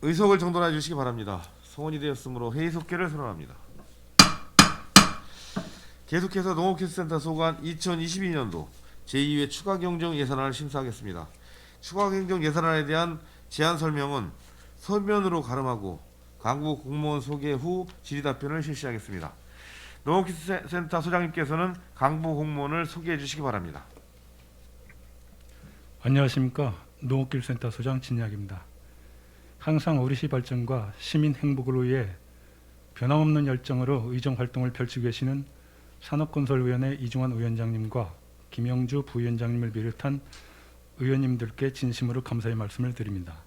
의석을 정돈해 주시기 바랍니다. 소원이 되었으므로 회의 속개를 선언합니다. 계속해서 농업기술센터 소관 2022년도 제2회 추가경정 예산안을 심사하겠습니다. 추가경정 예산안에 대한 제안 설명은 서면으로 가름하고 강부 공무원 소개 후 질의답변을 실시하겠습니다. 농업기술센터 소장님께서는 강부 공무원을 소개해 주시기 바랍니다. 안녕하십니까. 농업기술센터 소장 진약입니다. 항상 어르시 발전과 시민 행복을 위해 변함없는 열정으로 의정활동을 펼치고 계시는 산업건설위원회 이중환 위원장님과 김영주 부위원장님을 비롯한 의원님들께 진심으로 감사의 말씀을 드립니다.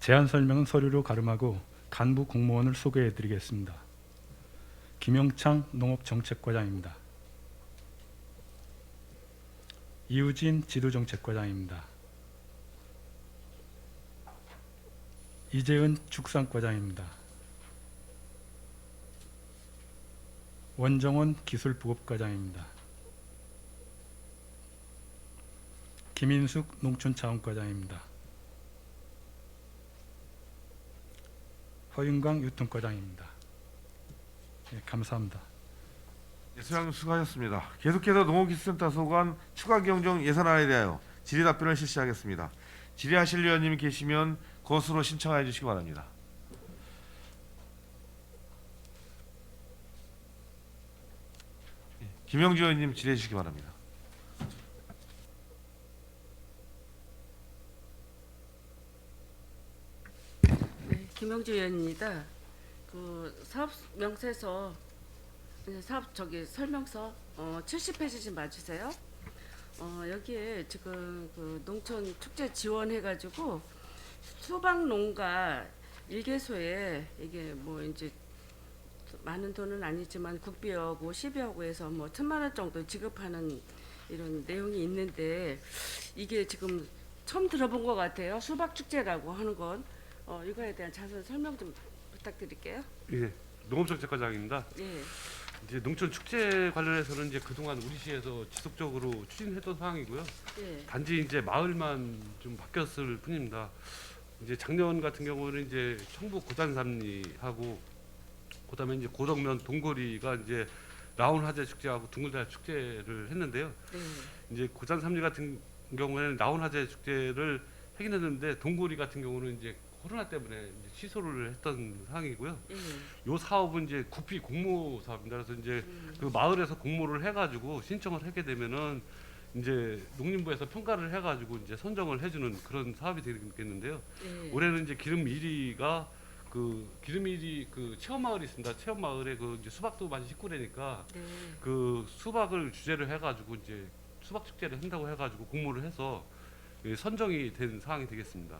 제안 설명은 서류로 가름하고 간부 공무원을 소개해 드리겠습니다. 김영창 농업정책과장입니다. 이우진 지도정책과장입니다. 이재은 축산과장입니다. 원정원 기술부업과장입니다. 김인숙 농촌자원과장입니다. 허윤광 유통과장입니다. 네, 감사합니다. 네, 소장님 수고하셨습니다. 계속해서 농업기술센터 소관 추가경정 예산안에 대하여 질의답변을 실시하겠습니다. 질의하실 위원님이 계시면 거수로 신청해 주시기 바랍니다. 김영주 의원님 질의해 주시기 바랍니다. 네, 김영주 의원입니다. 그 사업 명세서 사업 설명서 70페이지 좀 봐주세요. 여기에 지금 그 농촌 축제 지원해가지고 수박 농가 1개소에 이게 뭐 이제 많은 돈은 아니지만 국비하고 시비하고 해서 뭐 1,000만 원 정도 지급하는 이런 내용이 있는데 이게 지금 처음 들어본 것 같아요. 수박 축제라고 하는 건 이거에 대한 자세한 설명 좀 부탁드릴게요. 예, 농업정책과장입니다. 예. 이제 농촌 축제 관련해서는 이제 그동안 우리 시에서 지속적으로 추진했던 사항이고요. 예. 단지 이제 마을만 좀 바뀌었을 뿐입니다. 이제 작년 같은 경우는 이제 청부 고단삼리하고 그다음에 이제 고덕면 동거리가 이제 라운 화재 축제하고 둥글달 축제를 했는데요. 네. 이제 고단삼리 같은 경우에는 라운 화재 축제를 하긴 했는데 동거리 같은 경우는 이제 코로나 때문에 이제 취소를 했던 상황이고요. 예. 요 사업은 이제 국비 공모 사업입니다. 그래서 이제 그 마을에서 공모를 해가지고 신청을 하게 되면은 이제 농림부에서 평가를 해가지고 이제 선정을 해주는 그런 사업이 되겠는데요. 예. 올해는 이제 기름이리가 그 기름이리 그 체험마을이 있습니다. 체험마을에 그 이제 수박도 많이 식구래니까 네. 그 수박을 주제로 해가지고 이제 수박 축제를 한다고 해가지고 공모를 해서 예, 선정이 된 사항이 되겠습니다.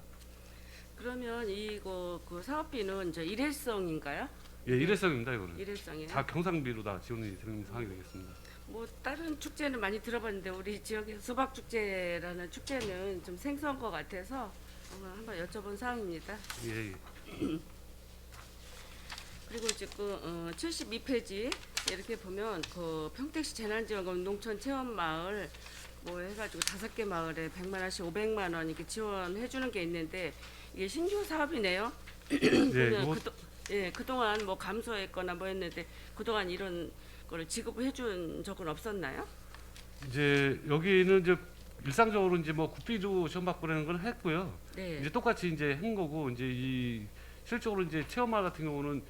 그러면 이거 그 사업비는 이제 일회성인가요? 예, 일회성입니다. 이거는 일회성이에요. 다 경상비로 다 지원이 되는 상황이 되겠습니다. 뭐 다른 축제는 많이 들어봤는데 우리 지역의 수박 축제라는 축제는 좀 생소한 것 같아서 한번 여쭤본 사항입니다. 예, 예. 그리고 지금 72페이지 이렇게 보면 그 평택시 재난지원금 농촌 체험마을 뭐 해가지고 5개 마을에 100만 원씩 500만 원 이렇게 지원해 주는 게 있는데 이게 신규 사업이네요. 예, 보면 그동안 뭐 감소했거나 뭐 했는데 그동안 이런 거를 지급해 준 적은 없었나요? 이제 여기는 이제 일상적으로 이제 뭐 국비도 시험 받고 그러는 건 했고요. 네. 이제 똑같이 이제 한 거고 이제 이 실적으로 이제 체험마 같은 경우는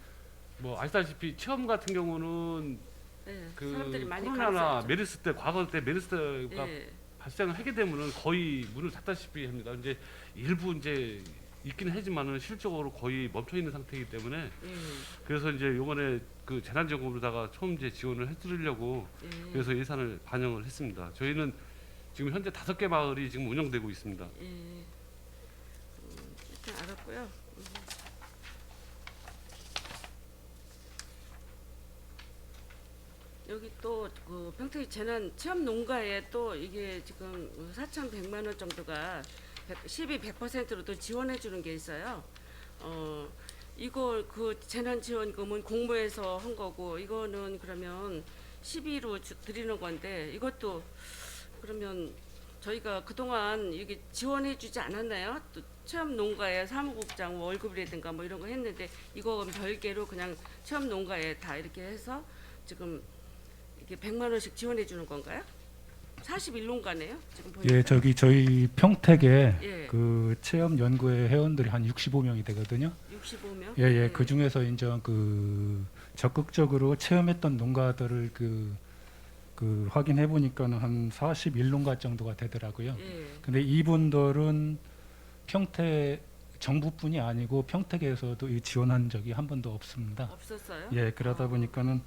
뭐 아시다시피 체험 같은 경우는 네. 그 사람들이 많이 코로나나 감소했죠. 메르스 때 과거 때 메르스 때가 예. 발생을 하게 되면은 거의 문을 닫다시피 합니다. 이제 일부 이제 있기는 하지만은 실적으로 거의 멈춰 있는 상태이기 때문에 예. 그래서 이제 요번에 그 재난지원금으로다가 처음 이제 지원을 해드리려고 예. 그래서 예산을 반영을 했습니다. 저희는 지금 현재 5개 마을이 지금 운영되고 있습니다. 예. 일단 알았고요. 여기 또 그 평택 재난 체험 농가에 또 이게 지금 4,100만 원 정도가 100%로 또 지원해 주는 게 있어요. 이거 그 재난 지원금은 공모해서 한 거고 이거는 그러면 12로 드리는 건데 이것도 그러면 저희가 그동안 이게 지원해주지 않았나요? 또 체험 농가에 사무국장 뭐 월급이라든가 뭐 이런 거 했는데 이건 별개로 그냥 체험 농가에 다 이렇게 해서 지금 이게 100만 원씩 지원해 주는 건가요? 41농가네요. 지금 보니까. 예, 저희 평택에 예. 그 체험 연구회 회원들이 한 65명이 되거든요. 65명? 예. 그 중에서 이제 그 적극적으로 체험했던 농가들을 그 확인해 보니까는 한 41농가 정도가 되더라고요. 예. 근데 이분들은 평택 정부뿐이 아니고 평택에서도 이 지원한 적이 한 번도 없습니다. 없었어요? 예, 그러다 보니까는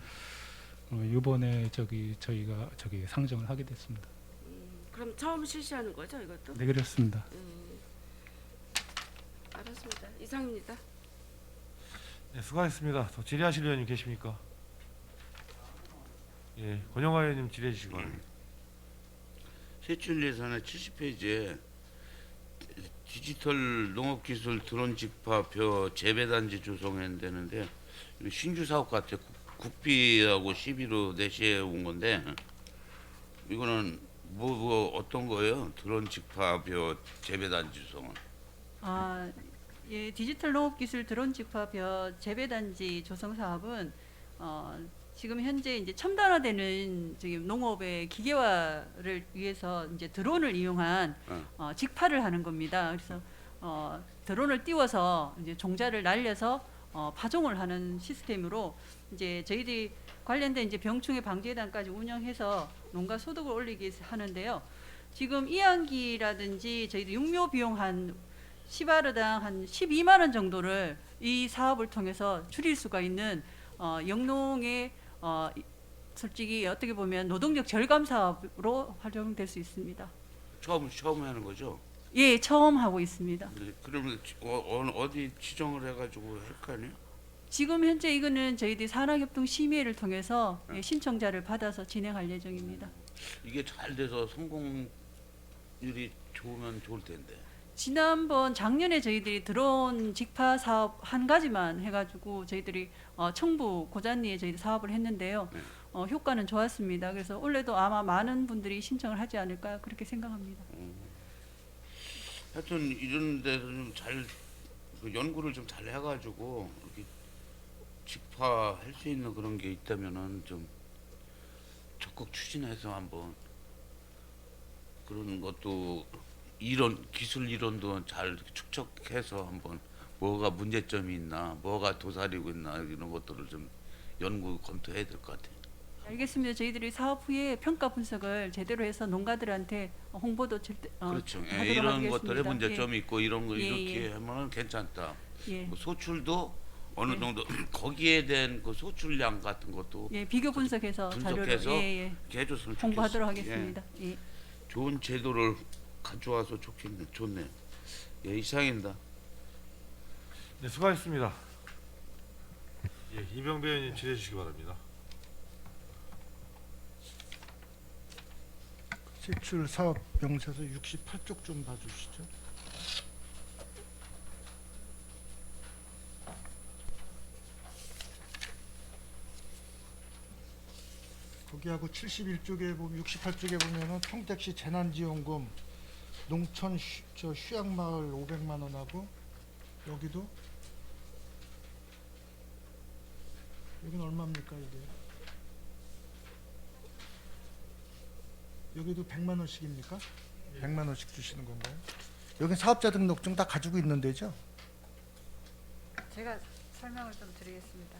이번에 저희가 상정을 하게 됐습니다. 그럼 처음 실시하는 거죠, 이것도? 네, 그렇습니다. 알았습니다. 이상입니다. 네, 수고하셨습니다. 더 질의하실 의원님 계십니까? 예, 권영화 의원님 질의해 주시기 바랍니다. 세출 예산의 70페이지에 디지털 농업기술 드론 직파표 재배단지 조성한다는데 신규 사업 같아요. 국비하고 시비로 내시해 온 건데 이거는 뭐 어떤 거예요? 드론 직파표 재배단지 조성은? 예, 디지털 농업기술 드론 직파벼 재배단지 조성 사업은 지금 현재 이제 첨단화되는 지금 농업의 기계화를 위해서 이제 드론을 이용한 직파를 하는 겁니다. 그래서 드론을 띄워서 이제 종자를 날려서 파종을 하는 시스템으로 이제 저희들이 관련된 이제 병충해 방지회단까지 운영해서 농가 소득을 올리기 하는데요. 지금 이항기라든지 저희들 육묘 비용 한 10아르당 한 12만 원 정도를 이 사업을 통해서 줄일 수가 있는 영농의 솔직히 어떻게 보면 노동력 절감 사업으로 활용될 수 있습니다. 처음 하는 거죠? 예, 처음 하고 있습니다. 네, 그러면 어디 지정을 해가지고 할 거 아니에요? 지금 현재 이거는 저희들이 산학협동 심의회를 통해서 예, 신청자를 받아서 진행할 예정입니다. 이게 잘 돼서 성공률이 좋으면 좋을 텐데. 지난번 작년에 저희들이 드론 직파 사업 한 가지만 해가지고 저희들이 청부 고잔리에 저희들 사업을 했는데요. 네. 효과는 좋았습니다. 그래서 올해도 아마 많은 분들이 신청을 하지 않을까 그렇게 생각합니다. 하여튼 이런 데서 좀잘 연구를 좀 잘 해가지고 이렇게 직파할 수 있는 그런 게 있다면은 좀 적극 추진해서 한번 그런 것도 이론 기술 이론도 잘 축적해서 한번 뭐가 문제점이 있나 뭐가 도사리고 있나 이런 것들을 좀 연구 검토해야 될 것 같아요. 알겠습니다. 저희들이 사업 후에 평가 분석을 제대로 해서 농가들한테 홍보도 그렇죠. 예, 하도록 이런 하겠습니다. 것들에 문제점이 있고 이런 거 예, 이렇게 예. 하면은 괜찮다. 예, 뭐 소출도 어느 예. 정도 거기에 대한 그 소출량 같은 것도 예, 비교 분석해서 자료를 분석해서 예, 이렇게 해줬으면 홍보하도록 좋겠어요. 하겠습니다. 예. 예, 좋은 제도를 가져와서 좋네요. 예, 이상입니다. 네, 수고하셨습니다. 예, 이병배 의원님 질의해 주시기 바랍니다. 세출 사업 명세서 68쪽 좀 봐주시죠. 거기하고 71쪽에 보면 68쪽에 보면은 평택시 재난지원금 농촌 휴양마을 500만 원하고 여기도 여기는 얼마입니까 이게? 여기도 100만 원씩입니까? 100만 원씩 주시는 건가요? 여기 사업자 등록증 다 가지고 있는 데죠? 제가 설명을 좀 드리겠습니다.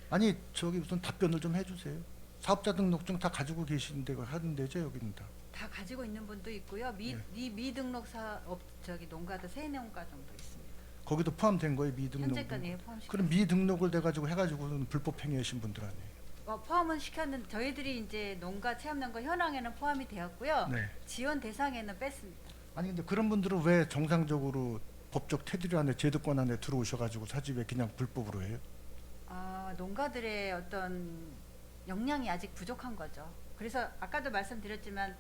아니 저기 무슨 답변을 좀 해주세요. 사업자 등록증 다 가지고 계신 데가 하는 데죠 여기는 다. 다 가지고 있는 분도 있고요. 미등록 사업 저기 농가도 세 농가 정도 있습니다. 거기도 포함된 거예요 미등록. 현재까지 예, 포함시켰습니다. 그럼 미등록을 돼가지고 해가지고는 불법 행위하신 분들 아니에요? 포함은 시켰는데 저희들이 이제 농가 체험농가 현황에는 포함이 되었고요. 네. 지원 대상에는 뺐습니다. 아니 근데 그런 분들은 왜 정상적으로 법적 테두리 안에 제도권 안에 들어오셔가지고 사집에 그냥 불법으로 해요? 농가들의 어떤 역량이 아직 부족한 거죠. 그래서 아까도 말씀드렸지만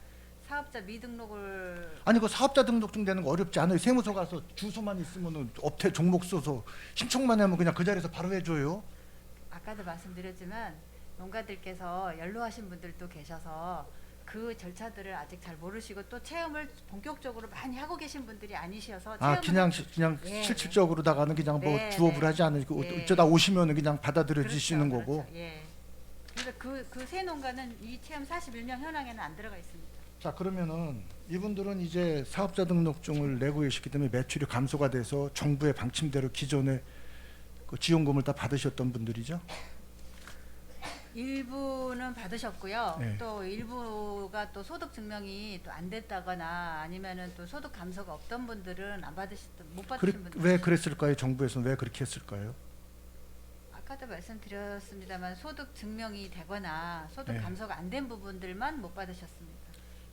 사업자 미등록을 아니 그 사업자 등록증 되는 거 어렵지 않아요. 세무서 가서 주소만 있으면은 업태 종목 써서 신청만 하면 그냥 그 자리에서 바로 해줘요. 아까도 말씀드렸지만 농가들께서 연로하신 분들도 계셔서 그 절차들을 아직 잘 모르시고 또 체험을 본격적으로 많이 하고 계신 분들이 아니셔서 아 체험을 그냥 예, 실질적으로다가는 그냥 뭐 네, 주업을 네. 하지 않으시고 예. 어쩌다 오시면은 그냥 받아들여지시는 그렇죠, 거고. 그렇죠. 예. 그래서 그 세 농가는 이 체험 41명 현황에는 안 들어가 있습니다. 자 그러면은 이분들은 이제 사업자 등록증을 내고 계시기 때문에 매출이 감소가 돼서 정부의 방침대로 기존에 그 지원금을 다 받으셨던 분들이죠. 일부는 받으셨고요. 네. 또 일부가 또 소득 증명이 또 안 됐다거나 아니면은 또 소득 감소가 없던 분들은 못 받으신 분들. 왜 그랬을까요? 정부에서는 왜 그렇게 했을까요? 아까도 말씀드렸습니다만 소득 증명이 되거나 소득 네. 감소가 안 된 부분들만 못 받으셨습니다.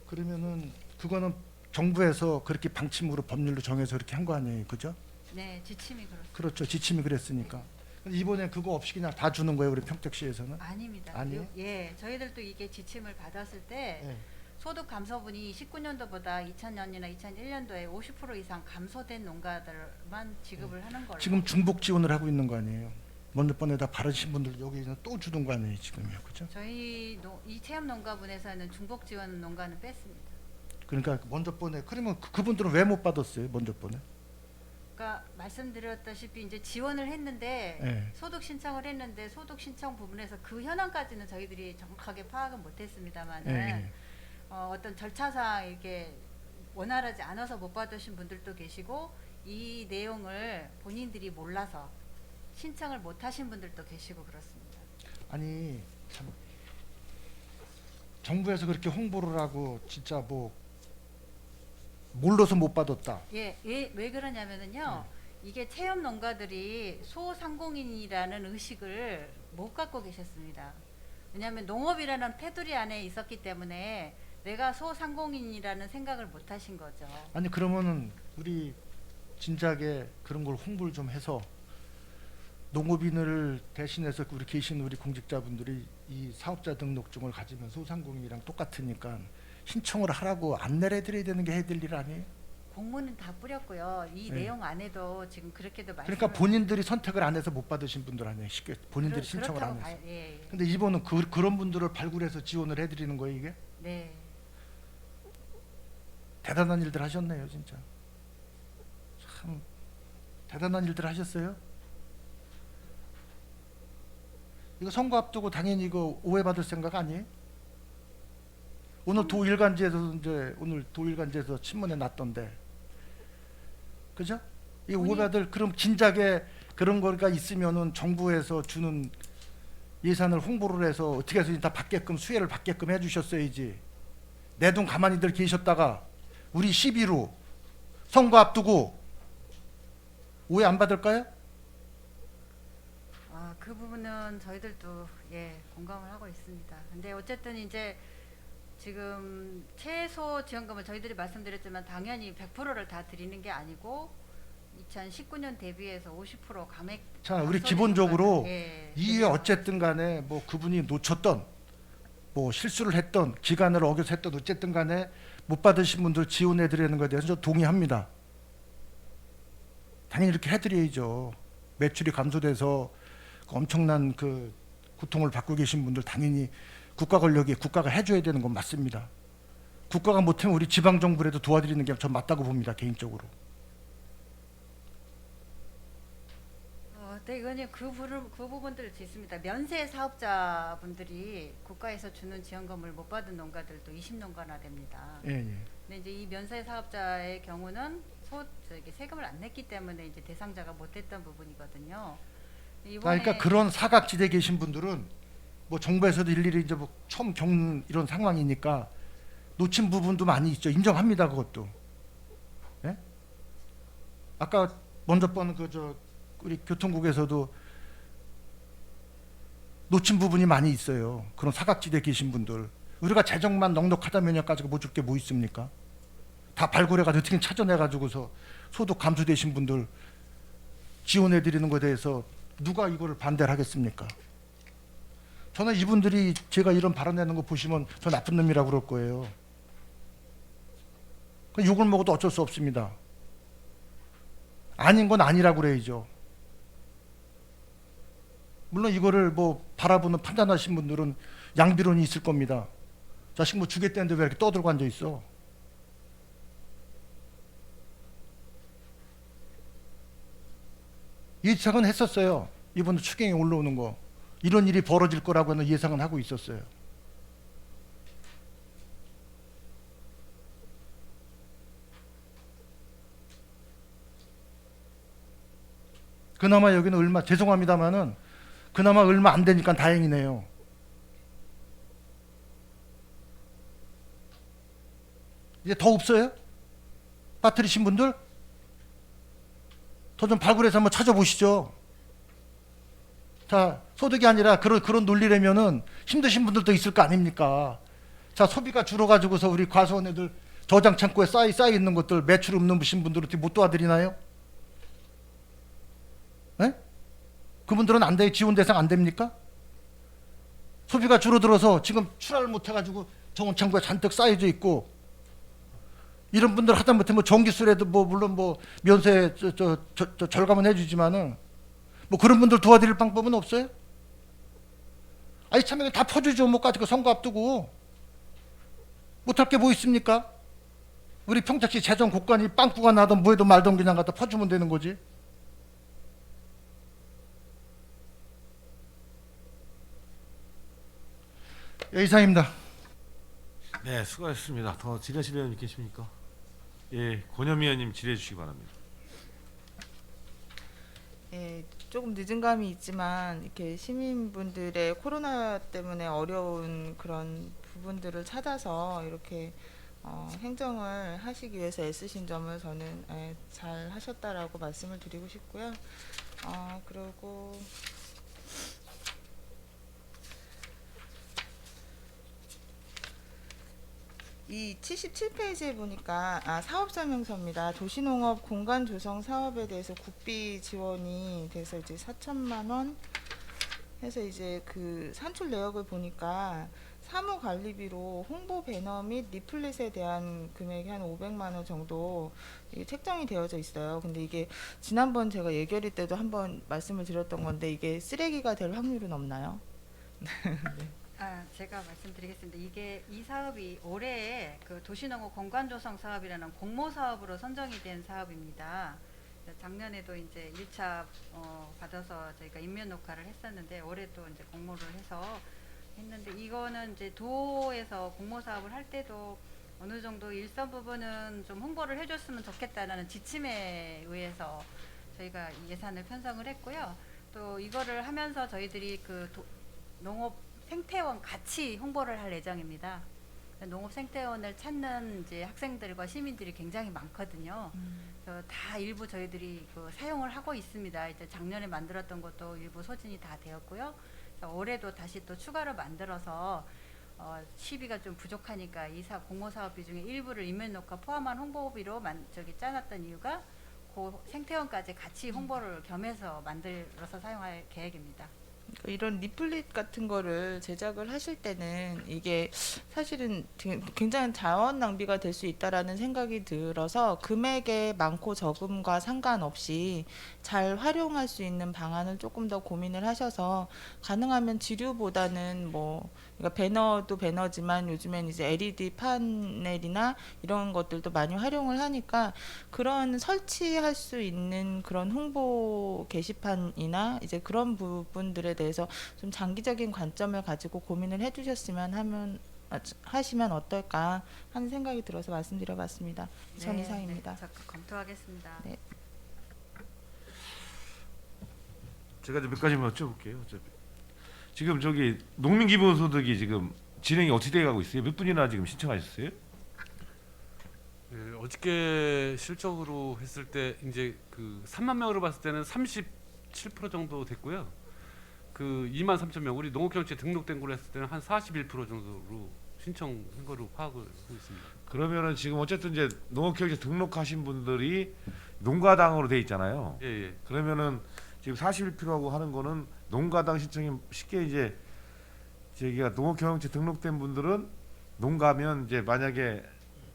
그러면은 그거는 정부에서 그렇게 방침으로 법률로 정해서 그렇게 한 거 아니에요, 그죠? 네, 지침이 그렇습니다. 그렇죠, 지침이 그랬으니까. 근데 이번에 그거 없이 그냥 다 주는 거예요, 우리 평택시에서는? 아닙니다. 아니에요? 예, 저희들도 이게 지침을 받았을 때 네. 소득 감소분이 19년도보다 2000년이나 2001년도에 50% 이상 감소된 농가들만 지급을 하는 걸로. 지금 중복 지원을 하고 있는 거 아니에요? 먼저 번에다 바르신 분들 여기는 또 주는 거 아니에요, 지금요, 그죠? 저희 이 체험 농가분에서는 중복 지원 농가는 뺐습니다. 그러니까 먼저 번에 그러면 그분들은 왜 못 받았어요, 먼저 번에? 그러니까 말씀드렸다시피 이제 지원을 했는데 네. 소득 신청을 했는데 소득 신청 부분에서 그 현황까지는 저희들이 정확하게 파악은 못했습니다만은 네. 어떤 절차상 이렇게 원활하지 않아서 못 받으신 분들도 계시고 이 내용을 본인들이 몰라서 신청을 못하신 분들도 계시고 그렇습니다. 아니 참 정부에서 그렇게 홍보를 하고 진짜 뭐 몰라서 못 받았다. 예, 왜 그러냐면은요. 이게 체험 농가들이 소상공인이라는 의식을 못 갖고 계셨습니다. 왜냐하면 농업이라는 테두리 안에 있었기 때문에 내가 소상공인이라는 생각을 못 하신 거죠. 아니 그러면은 우리 진작에 그런 걸 홍보를 좀 해서 농업인을 대신해서 우리 계신 우리 공직자분들이 이 사업자 등록증을 가지면 소상공인이랑 똑같으니까 신청을 하라고 안내를 해드려야 되는 게 해드릴 일 아니에요? 공문은 다 뿌렸고요. 이 네. 내용 안에도 지금 그렇게도 말씀을. 그러니까 본인들이 선택을 안 해서 못 받으신 분들 아니에요. 쉽게 본인들이 신청을 안 해서. 예, 예. 근데 이번은 그런 분들을 발굴해서 지원을 해드리는 거예요, 이게? 네. 대단한 일들 하셨네요, 진짜. 참 대단한 일들 하셨어요. 이거 선거 앞두고 당연히 이거 오해받을 생각 아니에요? 오늘 도일간지에서 이제 오늘 도일간지에서 신문에 났던데, 그죠? 이 오해받을 그럼 진작에 그런 거가 있으면은 정부에서 주는 예산을 홍보를 해서 어떻게 해서 다 받게끔 수혜를 받게끔 해주셨어야지. 내 돈 가만히들 계셨다가 우리 시비로 선거 앞두고 오해 안 받을까요? 그 부분은 저희들도 공감을 하고 있습니다. 근데 어쨌든 이제 지금 최소 지원금을 저희들이 말씀드렸지만 당연히 100%를 다 드리는 게 아니고 2019년 대비해서 50% 감액. 자, 우리 감소된 기본적으로 농가는, 이게 어쨌든 간에 뭐 그분이 놓쳤던 뭐 실수를 했던 기간을 어겨서 했던 어쨌든 간에 못 받으신 분들 지원해 드리는 것에 대해서 저 동의합니다. 당연히 이렇게 해드려야죠. 매출이 감소돼서 엄청난 그 고통을 받고 계신 분들 당연히 국가 권력이 국가가 해줘야 되는 건 맞습니다. 국가가 못하면 우리 지방 정부라도 도와드리는 게 전 맞다고 봅니다, 개인적으로. 네, 이거는 그 부분들을 있습니다. 면세 사업자분들이 국가에서 주는 지원금을 못 받은 농가들도 20농가나 됩니다. 예, 예. 근데 이제 이 면세 사업자의 경우는 세금을 안 냈기 때문에 이제 대상자가 못 됐던 부분이거든요. 이번에 그러니까 그런 사각지대에 계신 분들은 뭐 정부에서도 일일이 이제 뭐 처음 겪는 이런 상황이니까 놓친 부분도 많이 있죠. 인정합니다, 그것도. 예? 아까 먼저 번 우리 교통국에서도 놓친 부분이 많이 있어요. 그런 사각지대에 계신 분들. 우리가 재정만 넉넉하다면 여기까지 못 줄 게 뭐 있습니까? 다 발굴해가지고 어떻게 찾아내가지고서 소득 감소되신 분들 지원해드리는 것에 대해서 누가 이거를 반대를 하겠습니까? 저는 이분들이 제가 이런 발언하는 거 보시면 저 나쁜 놈이라고 그럴 거예요. 욕을 먹어도 어쩔 수 없습니다. 아닌 건 아니라고 그래야죠. 물론 이거를 뭐 바라보는 판단하신 분들은 양비론이 있을 겁니다. 자식 뭐 주겠다는데 왜 이렇게 떠들고 앉아 있어? 예상은 했었어요. 이번 추경이 올라오는 거. 이런 일이 벌어질 거라고는 예상은 하고 있었어요. 그나마 여기는 얼마, 죄송합니다만은 그나마 얼마 안 되니까 다행이네요. 이제 더 없어요? 빠뜨리신 분들? 더 좀 발굴해서 한번 찾아보시죠. 자, 소득이 아니라 그런 논리라면은 힘드신 분들도 있을 거 아닙니까? 자, 소비가 줄어가지고서 우리 과수원 애들 저장 창고에 쌓여 있는 것들 매출 없는 분들은 어떻게 못 도와드리나요? 에? 그분들은 안 돼요? 지원 대상 안 됩니까? 소비가 줄어들어서 지금 출하를 못 해가지고 정원 창고에 잔뜩 쌓여져 있고, 이런 분들 하다못해 뭐 전기세라도 뭐 물론 뭐 면세 절감은 해주지만은 뭐 그런 분들 도와드릴 방법은 없어요? 아니 참 다 퍼주죠. 뭐 가지고 선거 앞두고 못할 게 뭐 있습니까? 우리 평택시 재정 곳간이 빵꾸가 나든 뭐해도 말든 그냥 갖다 퍼주면 되는 거지. 예, 이상입니다. 네, 수고하셨습니다. 더 질의하실 의원님 계십니까? 예, 권현미 의원님 질의해 주시기 바랍니다. 예, 조금 늦은 감이 있지만 이렇게 시민분들의 코로나 때문에 어려운 그런 부분들을 찾아서 이렇게 행정을 하시기 위해서 애쓰신 점을 저는 잘 하셨다라고 말씀을 드리고 싶고요. 그리고 이 77페이지에 보니까 사업설명서입니다. 도시농업 공간 조성 사업에 대해서 국비 지원이 돼서 이제 4천만 원 해서 이제 그 산출 내역을 보니까 사무 관리비로 홍보 배너 및 리플렛에 대한 금액이 한 500만 원 정도 이게 책정이 되어져 있어요. 근데 이게 지난번 제가 예결위 때도 한번 말씀을 드렸던 건데 이게 쓰레기가 될 확률은 없나요? 네. 제가 말씀드리겠습니다. 이 사업이 올해에 그 도시농업 공간조성 사업이라는 공모 사업으로 선정이 된 사업입니다. 작년에도 이제 1차 받아서 저희가 인면 녹화를 했었는데 올해도 이제 공모를 해서 했는데 이거는 이제 도에서 공모 사업을 할 때도 어느 정도 일선 부분은 좀 홍보를 해줬으면 좋겠다라는 지침에 의해서 저희가 예산을 편성을 했고요. 또 이거를 하면서 저희들이 그 농업 생태원 같이 홍보를 할 예정입니다. 농업 생태원을 찾는 이제 학생들과 시민들이 굉장히 많거든요. 그래서 다 일부 저희들이 그 사용을 하고 있습니다. 이제 작년에 만들었던 것도 일부 소진이 다 되었고요. 그래서 올해도 다시 또 추가로 만들어서 시비가 좀 부족하니까 공모 사업비 중에 일부를 인면 녹화 포함한 홍보비로 짜놨던 이유가 그 생태원까지 같이 홍보를 겸해서 만들어서 사용할 계획입니다. 이런 리플릿 같은 거를 제작을 하실 때는 이게 사실은 굉장히 자원 낭비가 될 수 있다라는 생각이 들어서 금액의 많고 적음과 상관없이 잘 활용할 수 있는 방안을 조금 더 고민을 하셔서 가능하면 지류보다는 뭐 그러니까 배너도 배너지만 요즘엔 이제 LED 파넬이나 이런 것들도 많이 활용을 하니까 그런 설치할 수 있는 그런 홍보 게시판이나 이제 그런 부분들에 대해서 좀 장기적인 관점을 가지고 고민을 하시면 어떨까 하는 생각이 들어서 말씀드려봤습니다. 전 이상입니다. 적극 검토하겠습니다. 네. 제가 몇 가지만 여쭤볼게요. 어차피. 지금 저기 농민기본소득이 지금 진행이 어떻게 돼가고 있어요? 몇 분이나 지금 신청하셨어요? 네, 어저께 실적으로 했을 때 이제 그 3만 명으로 봤을 때는 37% 정도 됐고요. 그 2만 3천 명 우리 농업경제 등록된 걸로 했을 때는 한 41% 정도로 신청한 거로 파악을 하고 있습니다. 그러면은 지금 어쨌든 이제 농업경제 등록하신 분들이 농가당으로 돼 있잖아요. 예. 그러면은 지금 41%라고 하는 거는 농가당 신청이 쉽게 이제 저기가 농업경영체 등록된 분들은 농가면 이제 만약에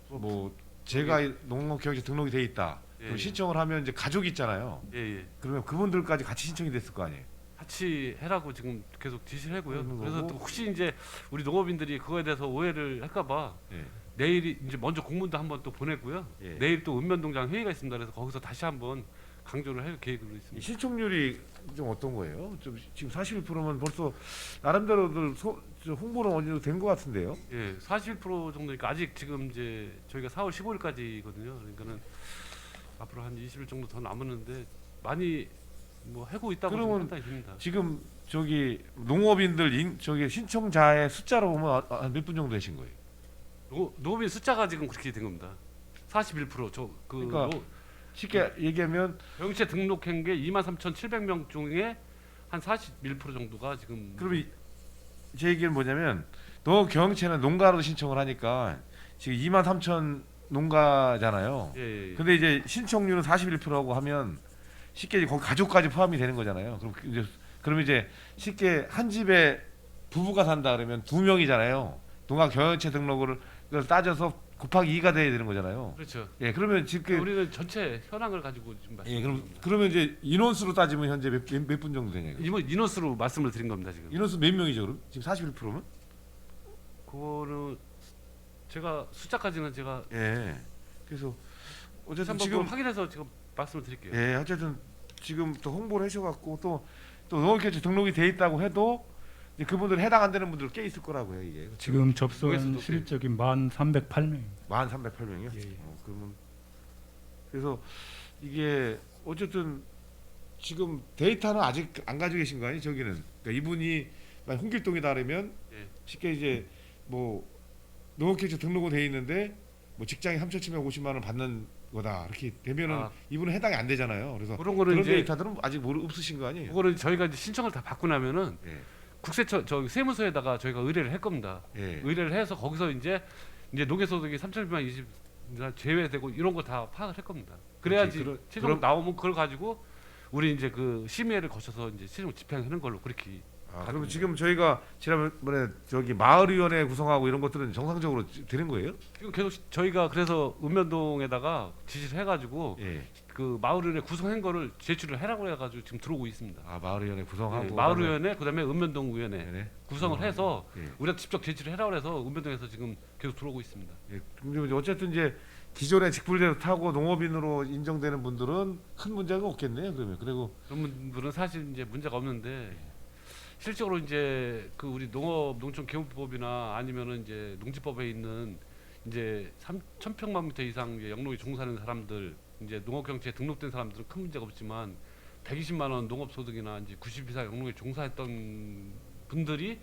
뭐 제가 농업경영체 등록이 돼 있다. 그럼 신청을 하면 이제 가족이 있잖아요. 예. 그러면 그분들까지 같이 신청이 됐을 거 아니에요. 같이 해라고 지금 계속 지시를 하고요. 그러는 그래서 거고. 또 혹시 이제 우리 농업인들이 그거에 대해서 오해를 할까봐 예. 내일이 이제 먼저 공문도 한번 또 보냈고요. 예. 내일 또 읍면동장 회의가 있습니다. 그래서 거기서 다시 한번 강조를 할 계획으로 이 있습니다. 신청률이 좀 어떤 거예요? 좀 지금 41%면 벌써 나름대로들 홍보는 어느 정도 된 것 같은데요. 예, 41% 정도니까 아직 지금 이제 저희가 4월 15일까지거든요. 그러니까는 앞으로 한 20일 정도 더 남았는데 많이 뭐 하고 있다고 좀 그러면 판단이 듭니다. 지금 저기 농업인들 저기 신청자의 숫자로 보면 몇 분 정도 되신 거예요? 농업인 숫자가 지금 그렇게 된 겁니다. 41% 그러니까 쉽게 얘기하면 병체 등록한 게 23,700명 중에 한 41% 정도가 지금 그러면 제 얘기는 뭐냐면 농업경영체는 농가로 신청을 하니까 지금 23,000 농가잖아요. 예, 예. 근데 이제 신청률은 41%라고 하면 쉽게 이제 거기 가족까지 포함이 되는 거잖아요. 그럼 이제 쉽게 한 집에 부부가 산다 그러면 2명이잖아요. 농가 경영체 등록을 따져서 곱하기 2가 돼야 되는 거잖아요. 그렇죠. 예, 그러면 지금 우리는 전체 현황을 가지고 지금 예, 말씀드립니다. 그러면 이제 인원수로 따지면 현재 몇 분 정도 되냐고요? 인원수로 말씀을 드린 겁니다 지금. 인원수 몇 명이죠, 그럼? 지금 41%면? 그거는 제가 숫자까지는 제가 예. 그래서 어쨌든 한번 지금 확인해서 지금 말씀을 드릴게요. 예, 어쨌든 지금 또 홍보를 하셔갖고 또 농업계획 등록이 돼 있다고 해도 이제 그분들 해당 안 되는 분들 꽤 있을 거라고요, 이게. 지금 접수한 농에서도 실적이 1,308명. 1308명이요? 예. 그러면 그래서 이게 어쨌든 지금 데이터는 아직 안 가지고 계신 거 아니에요? 저기는 그러니까 이분이 만약 홍길동이다 그러면 예. 쉽게 이제 뭐 농업계획 등록은 돼 있는데 뭐 직장이 3,750만 원 받는 거다 이렇게 되면은 아. 이분은 해당이 안 되잖아요. 그래서 그런 거는 그런 이제 데이터들은 아직 없으신 거 아니에요? 그거는 저희가 이제 신청을 다 받고 나면은 예. 국세청 저 세무서에다가 저희가 의뢰를 할 겁니다. 예. 의뢰를 해서 거기서 이제 농해소득이 3,100만 20 제외되고 이런 거 다 파악을 할 겁니다. 그래야지 그렇지. 최종 나오면 그걸 가지고 우리 이제 그 심의회를 거쳐서 이제 최종 집행하는 걸로 그렇게. 그러면 지금 저희가 지난번에 저기 마을위원회 구성하고 이런 것들은 정상적으로 되는 거예요? 지금 계속 저희가 그래서 읍면동에다가 지시를 해가지고 예. 그 마을위원회 구성한 거를 제출을 해라고 해가지고 지금 들어오고 있습니다. 아 마을위원회 구성하고 네, 마을위원회 그다음에 읍면동위원회 네네. 구성을 해서 예. 우리가 직접 제출을 해라고 해서 읍면동에서 지금 계속 들어오고 있습니다. 예. 근데 이제 어쨌든 이제 기존에 직불제로 타고 농업인으로 인정되는 분들은 큰 문제가 없겠네요. 그러면 그리고 그런 분들은 사실 이제 문제가 없는데 실적으로 이제 그 우리 농업농촌기업법이나 아니면은 이제 농지법에 있는 이제 3,000평방미터 이상 이제 영농에 종사하는 사람들 이제 농업경제에 등록된 사람들은 큰 문제가 없지만 120만 원 농업소득이나 이제 90 이상 영농에 종사했던 분들이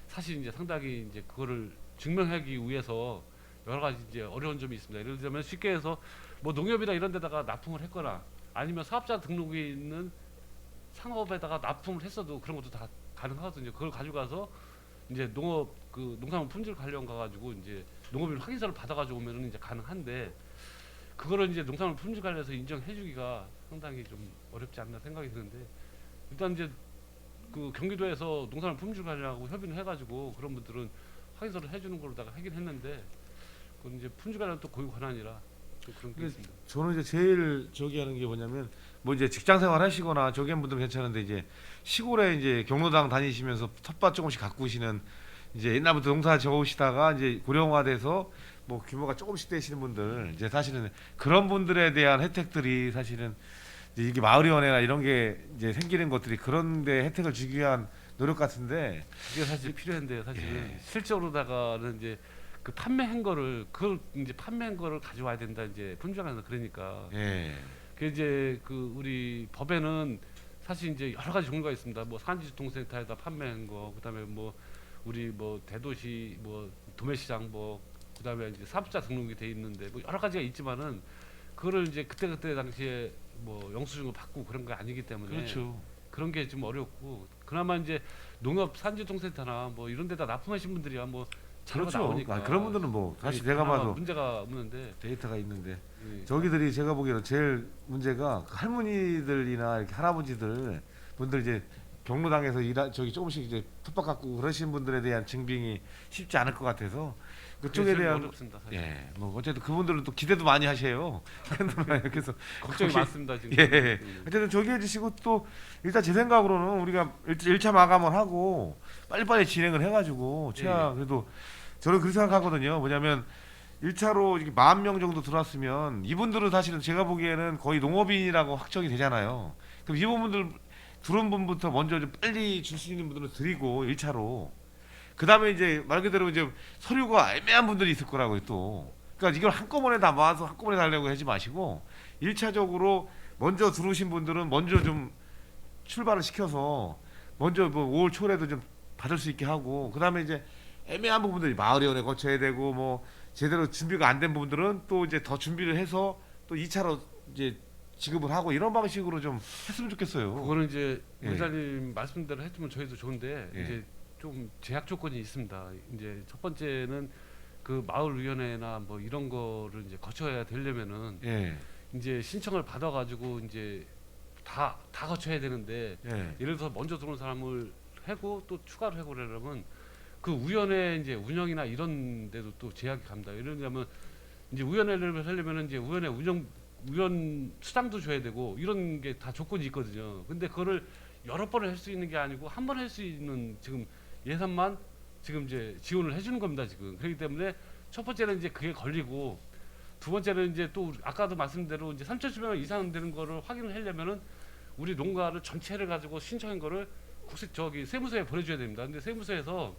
사실 이제 상당히 이제 그거를 증명하기 위해서 여러 가지 이제 어려운 점이 있습니다. 예를 들면 쉽게 해서 뭐 농협이나 이런 데다가 납품을 했거나 아니면 사업자 등록에 있는 상업에다가 납품을 했어도 그런 것도 다 가능하거든요. 그걸 가져가서 이제 농업 그 농산물 품질 관련 가가지고 이제 농업인 확인서를 받아가지고 오면은 이제 가능한데 그거를 이제 농산물 품질 관련해서 인정해주기가 상당히 좀 어렵지 않나 생각이 드는데 일단 이제 그 경기도에서 농산물 품질 관련하고 협의를 해가지고 그런 분들은 확인서를 해주는 걸로다가 하긴 했는데 그건 이제 품질 관련 또 고유 권한이라 또 그런 게 있습니다. 저는 이제 제일 저기 하는 게 뭐냐면 뭐 이제 직장 생활 하시거나 저기 한 분들은 괜찮은데 이제 시골에 이제 경로당 다니시면서 텃밭 조금씩 가꾸시는 이제 옛날부터 농사 지어오시다가 이제 고령화돼서 뭐 규모가 조금씩 되시는 분들 이제 사실은 그런 분들에 대한 혜택들이 사실은 이제 이게 마을위원회나 이런 게 이제 생기는 것들이 그런데 혜택을 주기 위한 노력 같은데 그게 사실 필요한데 사실 예. 실적으로다가는 이제 그 판매한 거를 그걸 이제 판매한 거를 가져와야 된다 이제 품질관에서 그러니까 예. 그 이제 그 우리 법에는 사실 이제 여러 가지 종류가 있습니다. 뭐 산지유통센터에다 판매한 거, 그다음에 뭐 우리 뭐 대도시 뭐 도매시장 뭐 그다음에 이제 사업자 등록이 돼 있는데 뭐 여러 가지가 있지만은 그거를 이제 그때 당시에 뭐 영수증을 받고 그런 게 아니기 때문에 그렇죠. 그런 게 좀 어렵고 그나마 이제 농업 산지유통센터나 뭐 이런 데다 납품하신 분들이야 뭐 자료가 그렇죠. 나오니까 그런 분들은 뭐 사실 내가 그나마 봐도 문제가 없는데 데이터가 있는데 예. 저기들이 제가 보기에는 제일 문제가 그 할머니들이나 이렇게 할아버지들 분들 이제 경로당에서 저기 조금씩 이제 텃밭 갖고 그러신 분들에 대한 증빙이 쉽지 않을 것 같아서 그쪽에 그게 제일 대한 어렵습니다. 사실. 예, 뭐 어쨌든 그분들은 또 기대도 많이 하셔요. 그래서 걱정이 혹시- 많습니다 지금. 예. 어쨌든 저기해 주시고 또 일단 제 생각으로는 우리가 1차 마감을 하고 빨리빨리 진행을 해가지고 최하 예. 그래도 저는 그렇게 생각하거든요. 뭐냐면 1차로 10,000명 정도 들어왔으면 이분들은 사실은 제가 보기에는 거의 농업인이라고 확정이 되잖아요. 그럼 이분들 들어온 분부터 먼저 좀 빨리 줄 수 있는 분들은 드리고 1차로 그 다음에 이제 말 그대로 이제 서류가 애매한 분들이 있을 거라고요 또. 그러니까 이걸 한꺼번에 다 모아서 한꺼번에 달려고 하지 마시고 1차적으로 먼저 들어오신 분들은 먼저 좀 출발을 시켜서 먼저 뭐 5월 초라도 좀 받을 수 있게 하고 그 다음에 이제 애매한 부분들이 마을위원회 거쳐야 되고 뭐 제대로 준비가 안 된 부분들은 또 이제 더 준비를 해서 또 2차로 이제 지급을 하고 이런 방식으로 좀 했으면 좋겠어요. 그거는 이제 예. 회장님 말씀대로 해주면 저희도 좋은데 예. 이제 좀 제약 조건이 있습니다. 이제 첫 번째는 그 마을 위원회나 뭐 이런 거를 이제 거쳐야 되려면은 예. 이제 신청을 받아가지고 이제 다 거쳐야 되는데 예. 예를 들어서 먼저 들어온 사람을 하고 또 추가로 하고 그러려면 그 위원회 이제 운영이나 이런 데도 또 제약이 갑니다. 예를 들면 이제 위원회를 하려면은 이제 위원회 위원 수당도 줘야 되고 이런 게 다 조건이 있거든요. 근데 그거를 여러 번을 할 수 있는 게 아니고 한 번 할 수 있는 지금 예산만 지금 이제 지원을 해주는 겁니다. 지금 그렇기 때문에 첫 번째는 이제 그게 걸리고 두 번째는 이제 또 아까도 말씀대로 이제 3,700원 이상 되는 거를 확인을 하려면은 우리 농가를 전체를 가지고 신청한 거를 세무서에 보내줘야 됩니다. 근데 세무서에서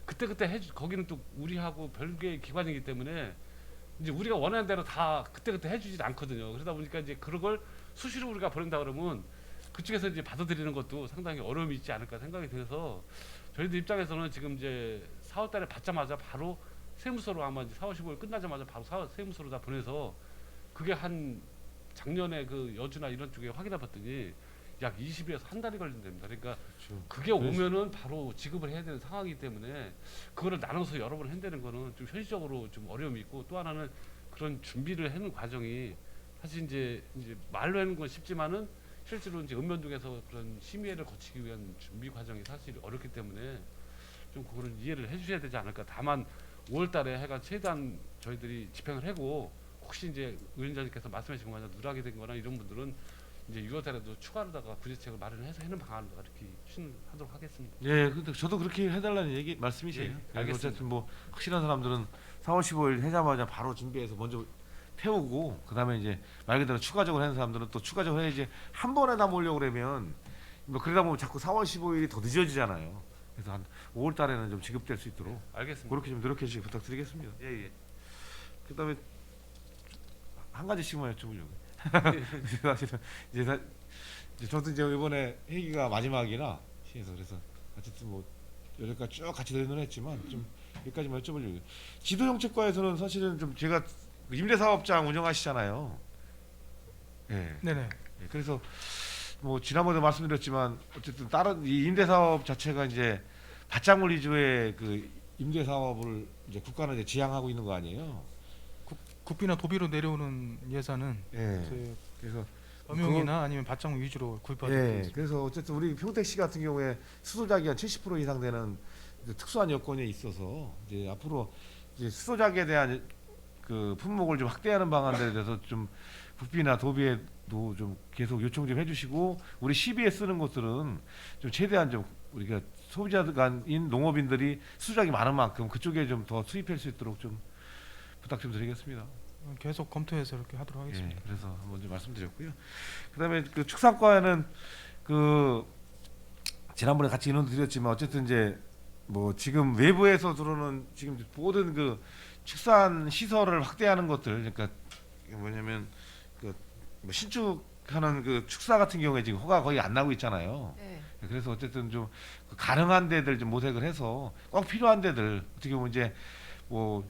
그때 거기는 또 우리하고 별개의 기관이기 때문에 이제 우리가 원하는 대로 다 그때 해주지 않거든요. 그러다 보니까 이제 그런 걸 수시로 우리가 보낸다 그러면 그쪽에서 이제 받아들이는 것도 상당히 어려움이 있지 않을까 생각이 들어서 저희들 입장에서는 지금 이제 4월달에 받자마자 바로 세무서로 아마 이제 4월 15일 끝나자마자 바로 세무서로 다 보내서 그게 한 작년에 그 여주나 이런 쪽에 확인해 봤더니 약 20일에서 한 달이 걸린답니다. 그러니까 그게 오면은 바로 지급을 해야 되는 상황이기 때문에 그거를 나눠서 여러 번 한다는 거는 좀 현실적으로 좀 어려움이 있고 또 하나는 그런 준비를 하는 과정이 사실 이제 말로 하는 건 쉽지만은 실제로 이제 읍면동에서 그런 심의회를 거치기 위한 준비 과정이 사실 어렵기 때문에 좀 그거를 이해를 해주셔야 되지 않을까. 다만 5월달에 해가 최대한 저희들이 집행을 하고 혹시 이제 위원장님께서 말씀하신 것마다 누락이 된거나 이런 분들은 이제 6월달에도 추가로다가 구제책을 마련해서 하는 방안으로 이렇게 추진하도록 하겠습니다. 예, 근데 저도 그렇게 해달라는 말씀이세요. 예, 알겠습니다. 어쨌든 뭐 확실한 사람들은 4월 15일 하자마자 바로 준비해서 먼저 태우고 그다음에 이제 말 그대로 추가적으로 하는 사람들은 또 추가적으로 해야지 한 번에 다 모으려고 그러면 뭐 그러다 보면 자꾸 4월 15일이 더 늦어지잖아요. 그래서 한 5월 달에는 좀 지급될 수 있도록 알겠습니다. 그렇게 좀 노력해 주시기 부탁드리겠습니다. 예. 그다음에 한 가지씩만 여쭤보려고요. 사실은 이제 저도 이제 이번에 회기가 마지막이라 시에서 그래서 어쨌든 뭐 여기까지 쭉 같이 대응을 했지만 좀 여기까지만 여쭤보려고요. 지도정책과에서는 사실은 좀 제가 임대사업장 운영하시잖아요. 예. 네네. 예, 그래서 뭐 지난번에 말씀드렸지만 어쨌든 다른 이 임대사업 자체가 이제 밭작물 위주의 그 임대사업을 이제 국가는 이제 지향하고 있는 거 아니에요? 국비나 도비로 내려오는 예산은 예. 그 그래서 엄용이나 아니면 밭작물 위주로 구입하고 예. 있습니다. 그래서 어쨌든 우리 평택시 같은 경우에 수도자기 한 70% 이상 되는 이제 특수한 여건에 있어서 이제 앞으로 이제 수도자기에 대한 그 품목을 좀 확대하는 방안들에 대해서 좀 국비나 도비에도 좀 계속 요청 좀 해주시고 우리 시비에 쓰는 것들은 좀 최대한 좀 우리가 소비자인 농업인들이 수작이 많은 만큼 그쪽에 좀 더 수입할 수 있도록 좀 부탁 좀 드리겠습니다. 계속 검토해서 이렇게 하도록 하겠습니다. 예, 그래서 한번 좀 말씀드렸고요. 그다음에 그 축산과에는 그 지난번에 같이 인원도 드렸지만 어쨌든 이제 뭐 지금 외부에서 들어오는 지금 모든 그 축산 시설을 확대하는 것들 그러니까 뭐냐면 그 뭐 신축하는 그 축사 같은 경우에 지금 허가 거의 안 나고 있잖아요. 네. 그래서 어쨌든 좀 가능한 데들 좀 모색을 해서 꼭 필요한 데들 어떻게 보면 이제 뭐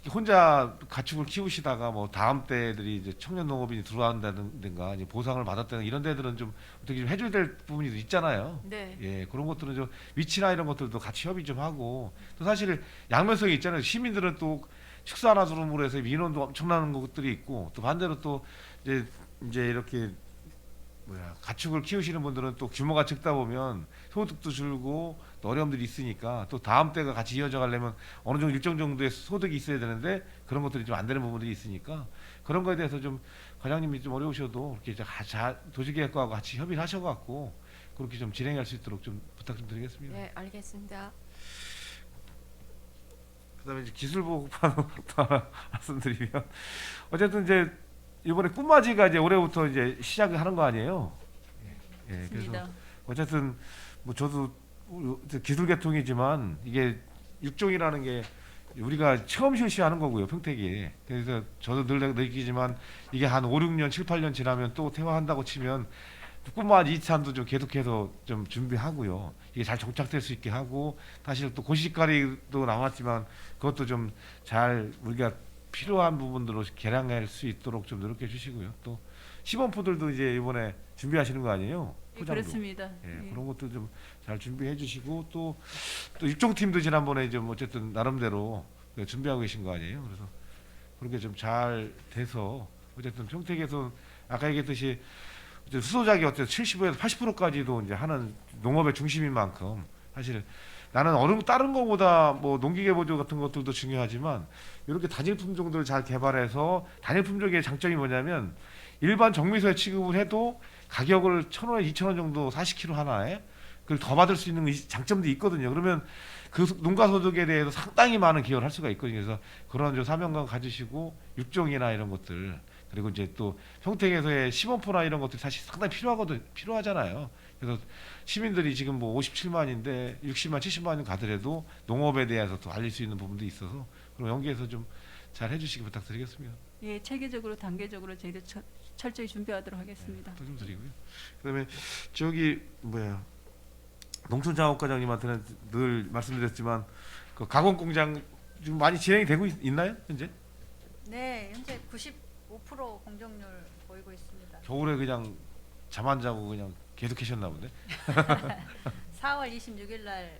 혼자 가축을 키우시다가 뭐 다음 때들이 이제 청년 농업인이 들어간다든가 이제 보상을 받았다는 이런 데들은 좀 어떻게 좀 해줘야 될 부분이 있잖아요. 네. 예, 그런 것들은 좀 위치나 이런 것들도 같이 협의 좀 하고 또 사실 양면성이 있잖아요. 시민들은 또 축사 하나 두름으로 해서 민원도 엄청나는 것들이 있고 또 반대로 또 이제 이렇게 가축을 키우시는 분들은 또 규모가 적다 보면 소득도 줄고 또 어려움들이 있으니까 또 다음 때가 같이 이어져 가려면 어느 정도 일정 정도의 소득이 있어야 되는데 그런 것들이 좀 안 되는 부분들이 있으니까 그런 거에 대해서 좀 과장님이 좀 어려우셔도 이렇게 도시계획과하고 같이 협의를 하셔갖고 그렇게 좀 진행할 수 있도록 좀 부탁 좀 드리겠습니다. 네, 알겠습니다. 그다음에 이제 기술보호국부부터 하나 말씀드리면 어쨌든 이제 이번에 꿈맞이가 이제 올해부터 이제 시작을 하는 거 아니에요? 예, 그래서 맞습니다. 어쨌든 뭐 저도 기술계통이지만 이게 육종이라는 게 우리가 처음 실시하는 거고요, 평택이. 그래서 저도 늘 느끼지만 이게 한 5, 6년, 7, 8년 지나면 또 퇴화한다고 치면 꿈맞이 2탄도 좀 계속해서 좀 준비하고요. 이게 잘 정착될 수 있게 하고 사실 또 고시가리도 나왔지만 그것도 좀 잘 우리가 필요한 부분들로 개량할 수 있도록 좀 노력해 주시고요. 또 시범포들도 이제 이번에 준비하시는 거 아니에요? 예, 포장도. 그렇습니다. 예, 예. 그런 것도 좀 잘 준비해 주시고 또 육종팀도 지난번에 좀 어쨌든 나름대로 준비하고 계신 거 아니에요? 그래서 그런 게 좀 잘 돼서 어쨌든 평택에서 아까 얘기했듯이 이제 수소작이 어쨌든 75에서 80%까지도 이제 하는 농업의 중심인 만큼 사실 나는 다른 거보다 뭐 농기계 보조 같은 것들도 중요하지만 이렇게 단일 품종들을 잘 개발해서 단일 품종의 장점이 뭐냐면 일반 정미소에 취급을 해도 가격을 1,000원에 2,000원 정도 40kg 하나에 그걸 더 받을 수 있는 장점도 있거든요. 그러면 그 농가 소득에 대해서 상당히 많은 기여를 할 수가 있거든요. 그래서 그런 좀 사명감 가지시고 육종이나 이런 것들 그리고 이제 또 평택에서의 시범포나 이런 것들이 사실 상당히 필요하잖아요. 그래서 시민들이 지금 뭐 57만인데 60만, 70만이 가더라도 농업에 대해서 또 알릴 수 있는 부분도 있어서 그럼 연계해서 좀 잘 해주시기 부탁드리겠습니다. 예, 체계적으로 단계적으로 저희도 철저히 준비하도록 하겠습니다. 또 좀 드리고요. 그다음에 저기 농촌장학과장님한테는 늘 말씀드렸지만 그 가공 공장 지금 많이 진행이 되고 있나요 현재? 네, 현재 95% 공정률 보이고 있습니다. 겨울에 그냥 잠 안 자고 그냥 계속 계셨나 본데. 4월 26일 날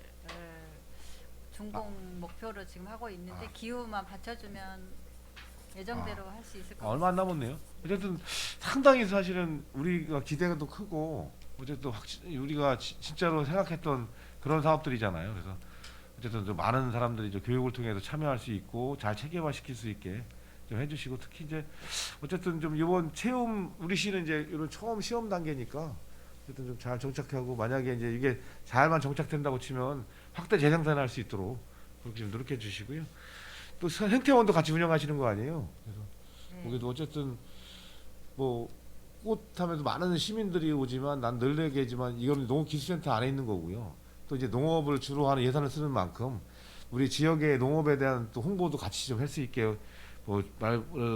준공 목표로 지금 하고 있는데 기후만 받쳐주면 예정대로 할 수 있을 것 같습니다. 얼마 안 남았네요. 어쨌든 상당히 사실은 우리가 기대가 또 크고 어쨌든 우리가 진짜로 생각했던 그런 사업들이잖아요. 그래서 어쨌든 좀 많은 사람들이 좀 교육을 통해서 참여할 수 있고 잘 체계화시킬 수 있게 좀 해주시고 특히 이제 어쨌든 좀 이번 체험 우리 시는 이제 이런 처음 시험 단계니까 어쨌든 좀 잘 정착하고 만약에 이제 이게 잘만 정착된다고 치면 확대 재생산할 수 있도록 그렇게 좀 노력해 주시고요. 또 생태원도 같이 운영하시는 거 아니에요? 그래서 네. 거기도 어쨌든 뭐 꽃하면서 많은 시민들이 오지만 난 늘 얘기하지만 이건 농업기술센터 안에 있는 거고요. 또 이제 농업을 주로 하는 예산을 쓰는 만큼 우리 지역의 농업에 대한 또 홍보도 같이 좀 할 수 있게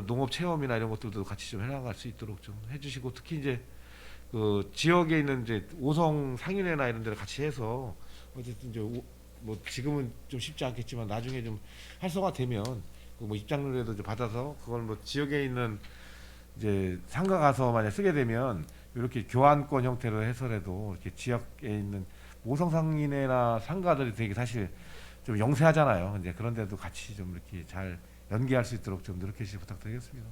농업 체험이나 이런 것들도 같이 좀 해나갈 수 있도록 좀 해주시고 특히 이제 그 지역에 있는 이제 오성 상인회나 이런 데를 같이 해서 어쨌든 이제 뭐 지금은 좀 쉽지 않겠지만 나중에 좀 활성화되면 뭐 입장료라도 좀 받아서 그걸 뭐 지역에 있는 이제 상가 가서 만약 쓰게 되면 이렇게 교환권 형태로 해서라도 이렇게 지역에 있는 오성상인회나 상가들이 되게 사실 좀 영세하잖아요. 이제 그런 데도 같이 좀 이렇게 잘 연계할 수 있도록 좀 노력해 주시 부탁드리겠습니다.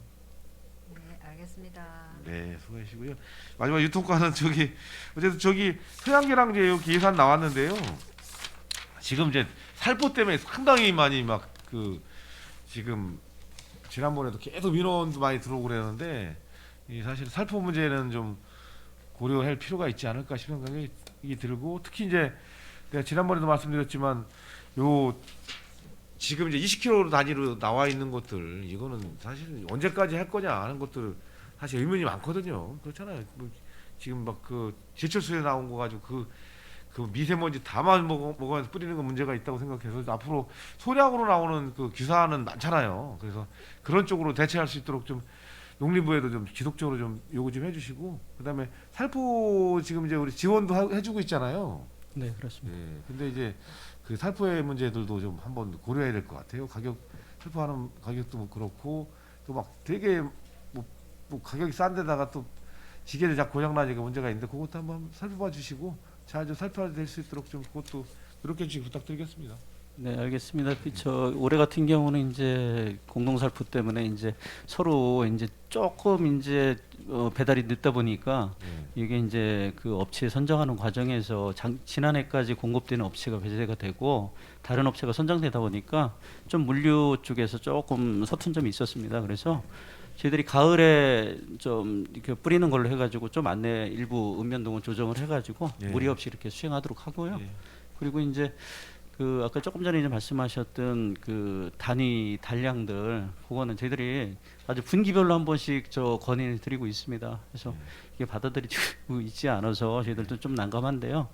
네, 알겠습니다. 네, 수고하시고요. 마지막 유통과는 어쨌든 서양계랑 이제 여기 예산 나왔는데요. 지금 이제 살포 때문에 상당히 많이 막 지금 지난번에도 계속 민원도 많이 들어오고 그랬는데 이 사실 살포 문제는 좀 고려할 필요가 있지 않을까 싶은 생각이 들고 특히 이제 내가 지난번에도 말씀드렸지만 지금 이제 20km 단위로 나와 있는 것들 이거는 사실 언제까지 할 거냐 하는 것들 사실 의문이 많거든요. 그렇잖아요. 뭐 지금 막 제철소에 나온 거 가지고 그 미세먼지 다만 먹으면서 뿌리는 거 문제가 있다고 생각해서 앞으로 소량으로 나오는 그 규사는 많잖아요. 그래서 그런 쪽으로 대체할 수 있도록 좀 농림부에도 좀 지속적으로 좀 요구 좀 해주시고 그다음에 살포 지금 이제 우리 지원도 해주고 있잖아요. 네, 그렇습니다. 네, 근데 이제 그 살포의 문제들도 좀 한번 고려해야 될 것 같아요. 살포하는 가격도 그렇고 또 막 되게 뭐 가격이 싼 데다가 또 기계들 자꾸 고장 나니까 문제가 있는데 그것도 한번 살펴봐 주시고 잘 좀 살펴될 수 있도록 좀 그것도 노력해 주시기 부탁드리겠습니다. 네, 알겠습니다. 저 올해 같은 경우는 이제 공동살포 때문에 이제 서로 이제 조금 이제 배달이 늦다 보니까 이게 이제 그 업체 선정하는 과정에서 지난해까지 공급되는 업체가 배제가 되고 다른 업체가 선정되다 보니까 좀 물류 쪽에서 조금 서툰 점이 있었습니다. 그래서 저희들이 가을에 좀 이렇게 뿌리는 걸로 해가지고 좀 안내 일부 읍면동은 조정을 해가지고 예. 무리 없이 이렇게 수행하도록 하고요. 예. 그리고 이제 그 아까 조금 전에 이제 말씀하셨던 그 단위 단량들 그거는 저희들이 아주 분기별로 한 번씩 저 건의를 드리고 있습니다. 그래서 이게 받아들이고 있지 않아서 저희들도 좀 난감한데요.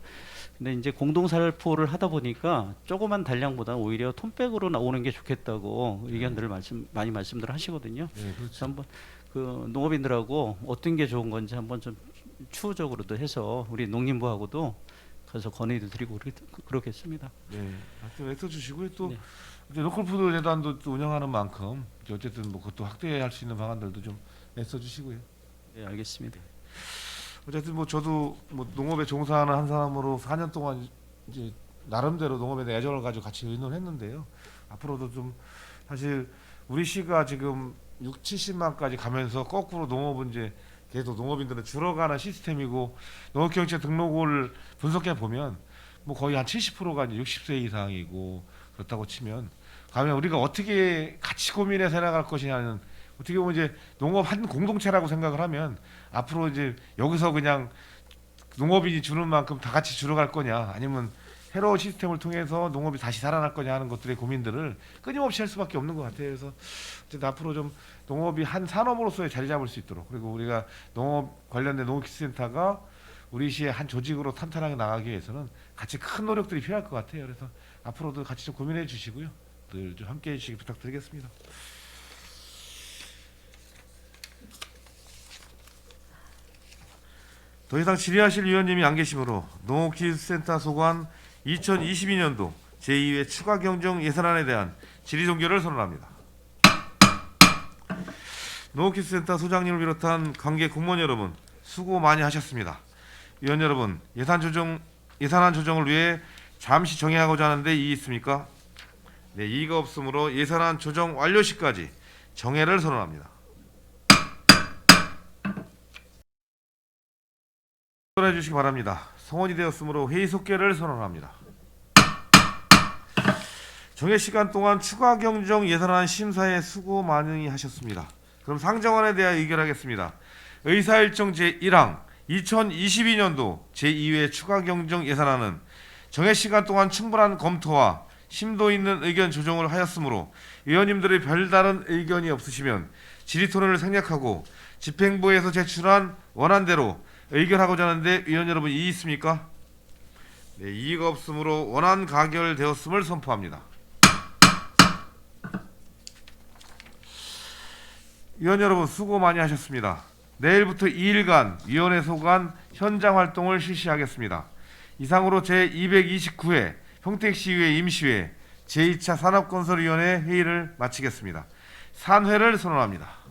근데 이제 공동살포를 하다 보니까 조그만 단량보다 오히려 톤백으로 나오는 게 좋겠다고 의견들을 많이 말씀들 하시거든요. 네, 그렇죠. 그래서 한번 그 농업인들하고 어떤 게 좋은 건지 한번 좀 추후적으로도 해서 우리 농림부하고도 가서 건의도 드리고 그렇겠습니다. 네, 하여튼 애써 주시고요. 또 네. 이제 로컬푸드 재단도 또 운영하는 만큼 이제 어쨌든 뭐 그것도 확대할 수 있는 방안들도 좀 애써 주시고요. 네, 알겠습니다. 어쨌든 뭐 저도 뭐 농업에 종사하는 한 사람으로 4년 동안 이제 나름대로 농업에 대해 애정을 가지고 같이 의논했는데요. 앞으로도 좀 사실 우리 시가 지금 6, 70만까지 가면서 거꾸로 농업은 이제 계속 농업인들은 줄어가는 시스템이고 농업경제 등록을 분석해 보면 뭐 거의 한 70%가 이제 60세 이상이고 그렇다고 치면 가면 우리가 어떻게 같이 고민해서 해나갈 것이냐는 어떻게 보면 이제 농업 한 공동체라고 생각을 하면 앞으로 이제 여기서 그냥 농업인이 주는 만큼 다 같이 줄어갈 거냐 아니면 새로운 시스템을 통해서 농업이 다시 살아날 거냐 하는 것들의 고민들을 끊임없이 할 수밖에 없는 것 같아요. 그래서 어쨌든 앞으로 좀 농업이 한 산업으로서의 자리 잡을 수 있도록 그리고 우리가 농업 관련된 농업기술센터가 우리 시의 한 조직으로 탄탄하게 나가기 위해서는 같이 큰 노력들이 필요할 것 같아요. 그래서 앞으로도 같이 좀 고민해 주시고요. 늘 좀 함께해 주시기 부탁드리겠습니다. 더 이상 질의하실 위원님이 안 계시므로 농업기술센터 소관 2022년도 제2회 추가 경정 예산안에 대한 질의 종결을 선언합니다. 농업기술센터 소장님을 비롯한 관계 공무원 여러분 수고 많이 하셨습니다. 위원 여러분 예산안 조정을 위해 잠시 정회하고자 하는데 이의 있습니까? 네, 이의가 없으므로 예산안 조정 완료 시까지 정회를 선언합니다. 선언해 주시기 바랍니다. 성원이 되었으므로 회의 속개를 선언합니다. 정해 시간 동안 추가 경정 예산안 심사에 수고 많이 하셨습니다. 그럼 상정안에 대하여 의결하겠습니다. 의사일정 제1항 2022년도 제2회 추가 경정 예산안은 정해 시간 동안 충분한 검토와 심도 있는 의견 조정을 하였으므로 위원님들의 별다른 의견이 없으시면 질의토론을 생략하고 집행부에서 제출한 원안대로 의결하고자 하는데 위원 여러분 이의 있습니까? 네, 이의가 없으므로 원안 가결되었음을 선포합니다. 위원 여러분 수고 많이 하셨습니다. 내일부터 2일간 위원회 소관 현장 활동을 실시하겠습니다. 이상으로 제229회 평택시의회 임시회 제2차 산업건설위원회 회의를 마치겠습니다. 산회를 선언합니다.